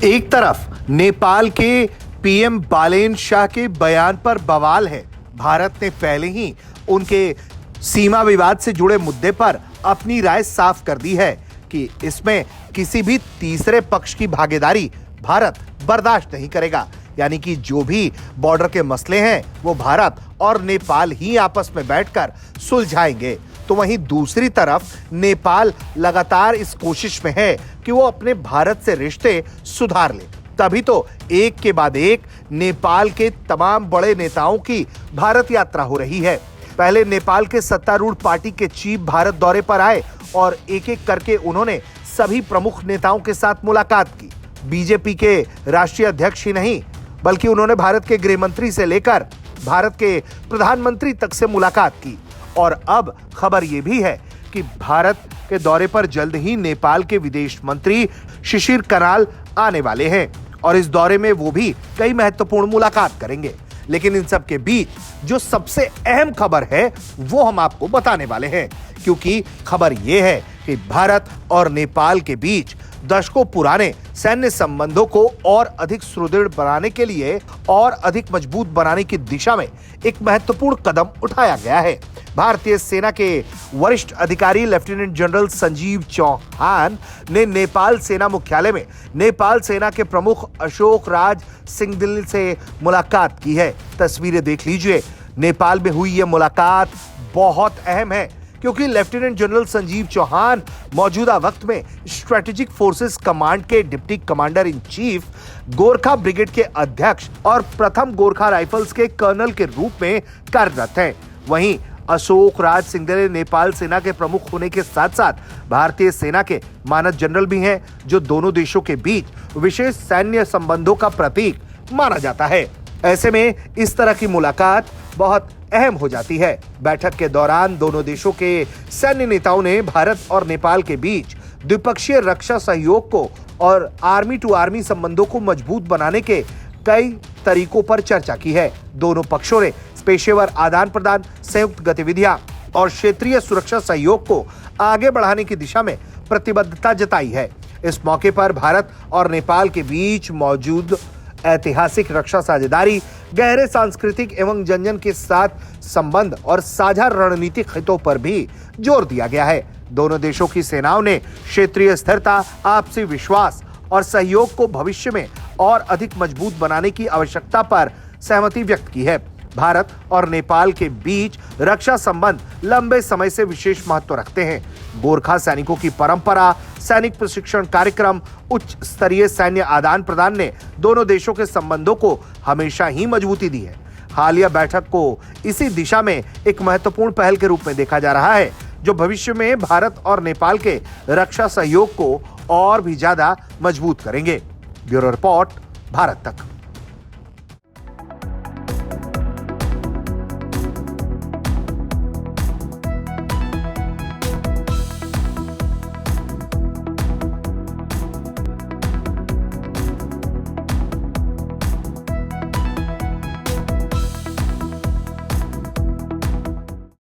एक तरफ नेपाल के पीएम बालेन शाह के बयान पर बवाल है। भारत ने पहले ही उनके सीमा विवाद से जुड़े मुद्दे पर अपनी राय साफ कर दी है कि इसमें किसी भी तीसरे पक्ष की भागीदारी भारत बर्दाश्त नहीं करेगा। यानी कि जो भी बॉर्डर के मसले हैं वो भारत और नेपाल ही आपस में बैठकर सुलझाएंगे। तो वहीं दूसरी तरफ नेपाल लगातार इस कोशिश में है कि वो अपने भारत से रिश्ते सुधार ले। तभी तो एक के बाद एक नेपाल के तमाम बड़े नेताओं की भारत यात्रा हो रही है। पहले नेपाल के सत्तारूढ़ पार्टी के चीफ भारत दौरे पर आए और एक एक करके उन्होंने सभी प्रमुख नेताओं के साथ मुलाकात की। बीजेपी के राष्ट्रीय अध्यक्ष ही नहीं बल्कि उन्होंने भारत के गृह मंत्री से लेकर भारत के प्रधानमंत्री तक से मुलाकात की। और अब खबर यह भी है कि भारत के दौरे पर जल्द ही नेपाल के विदेश मंत्री शिशिर कनाल आने वाले हैं और इस दौरे में वो भी कई महत्वपूर्ण मुलाकात करेंगे। लेकिन इन सब के बीच जो सबसे अहम खबर है वो हम आपको बताने वाले हैं, क्योंकि खबर यह है कि भारत और नेपाल के बीच दशकों पुराने सैन्य संबंधों को और अधिक सुदृढ़ बनाने के लिए और अधिक मजबूत बनाने की दिशा में एक महत्वपूर्ण कदम उठाया गया है। भारतीय सेना के वरिष्ठ अधिकारी लेफ्टिनेंट जनरल संजीव चौहान ने नेपाल सेना मुख्यालय में नेपाल सेना के प्रमुख अशोक राज सिंघल से मुलाकात की है। तस्वीरें देख लीजिए। नेपाल में हुई यह मुलाकात बहुत अहम है क्योंकि लेफ्टिनेंट जनरल संजीव चौहान मौजूदा वक्त में स्ट्रेटेजिक फोर्सेस कमांड के deputy commander in chief, Gorkha brigade के अध्यक्ष और प्रथम गोरखा राइफल्स के कर्नल के रूप में कार्यरत हैं। वहीं अशोक राज सिंघल नेपाल सेना के प्रमुख होने के साथ साथ भारतीय सेना के मानद जनरल भी हैं, जो दोनों देशों के बीच विशेष सैन्य संबंधों का प्रतीक माना जाता है। ऐसे में इस तरह की मुलाकात बहुत अहम हो जाती है। बैठक के दौरान दोनों देशों के सैन्य नेताओं ने भारत और नेपाल के बीच द्विपक्षीय रक्षा सहयोग को और आर्मी टू आर्मी संबंधों को मजबूत बनाने के कई तरीकों पर चर्चा की है। दोनों पक्षों ने पेशेवर आदान प्रदान, संयुक्त गतिविधियां और क्षेत्रीय सुरक्षा सहयोग को आगे बढ़ाने की दिशा में प्रतिबद्धता जताई है। इस मौके पर भारत और नेपाल के बीच मौजूद ऐतिहासिक रक्षा साझेदारी, गहरे सांस्कृतिक एवं जनजन के साथ संबंध और साझा रणनीतिक हितों पर भी जोर दिया गया है। दोनों देशों की सेनाओं ने क्षेत्रीय स्थिरता, आपसी विश्वास और सहयोग को भविष्य में और अधिक मजबूत बनाने की आवश्यकता पर सहमति व्यक्त की है। भारत और नेपाल के बीच रक्षा संबंध लंबे समय से विशेष महत्व रखते हैं। गोरखा सैनिकों की परंपरा, सैनिक प्रशिक्षण कार्यक्रम, उच्च स्तरीय सैन्य आदान प्रदान ने दोनों देशों के संबंधों को हमेशा ही मजबूती दी है। हालिया बैठक को इसी दिशा में एक महत्वपूर्ण पहल के रूप में देखा जा रहा है, जो भविष्य में भारत और नेपाल के रक्षा सहयोग को और भी ज्यादा मजबूत करेंगे। ब्यूरो रिपोर्ट, भारत तक।